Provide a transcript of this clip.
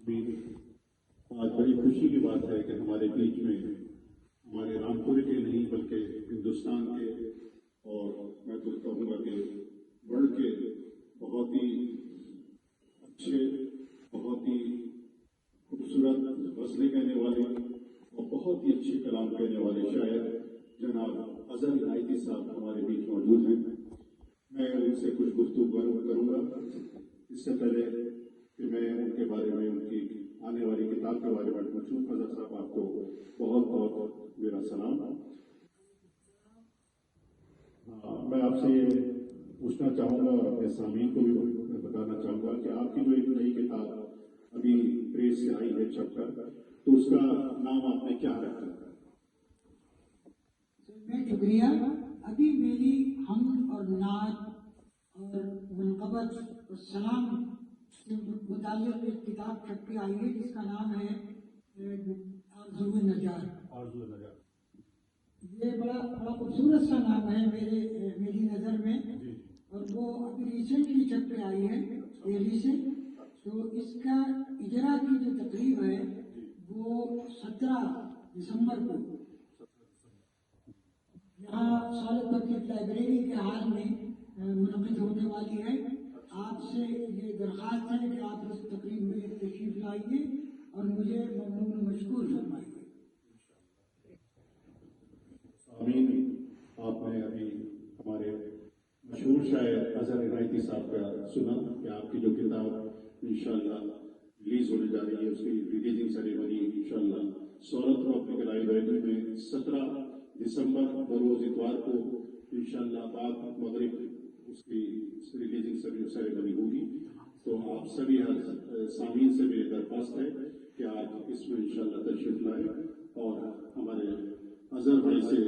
آج بڑی خوشی کی بات ہے کہ ہمارے بیچ میں ہمارے رامپور کے نہیں بلکہ ہندوستان کے اور میں تو کہوں گا کہ ورلڈ کے بہت ہی اچھے، بہت ہی خوبصورت غزلیں کہنے والے اور بہت ہی اچھی کلام کہنے والے شاعر جناب اظہر عنایتی صاحب ہمارے بیچ موجود ہیں۔ میں ان سے کچھ گفتگو کروں گا۔ اس سے پہلے کہ میں ان کے بارے میں، ان کی آنے والی کتاب کے بارے میں پوچھوں، اظہر صاحب آپ کو بہت بہت میرا سلام۔ میں آپ سے یہ پوچھنا چاہوں گا اور اپنے سامعین کو بھی بتانا چاہوں گا کہ آپ کی جو ایک نئی کتاب ابھی پریس سے آئی ہے چھپ کر، تو اس کا نام آپ نے کیا رکھا؟ میں شکریہ۔ ابھی میری حمد اور نعت اور منقبت اور سلام سے متعلق ایک کتاب چھپ کے آئی ہے جس کا نام ہے آرزو نجات۔ یہ بڑا خوبصورت سا نام ہے میری نظر میں، اور وہ ابھی ریسنٹلی چھپ کے آئی ہے دہلی سے۔ تو اس کا اجرا کی جو تقریب ہے وہ 17 دسمبر کو یہاں سالت پبلک لائبریری کے ہال میں منعقد ہونے والی ہے۔ آپ سے یہ درخواست ہے کہ آپ اس تقریب میں تشریف لائیے اور مجھے ممنون مشکور فرمائیے۔ آمین۔ آپ نے ابھی ہمارے مشہور شاعر اظہر عنایتی صاحب کا سنا کہ آپ کی جو کتاب انشاءاللہ ریلیز ہونے جا رہی ہے، اس کی ریلیزنگ سیریمنی انشاءاللہ سہولت پبلک لائبریری میں 17 دسمبر بروز اتوار کو انشاءاللہ بعد مغرب اس کی ریلیزنگ سیریمنی ہوگی۔ تو آپ سبھی سامعین سے میری درخواست ہے کہ آپ اس میں انشاءاللہ تشریف لائیں اور ہمارے اظہر بھائی سے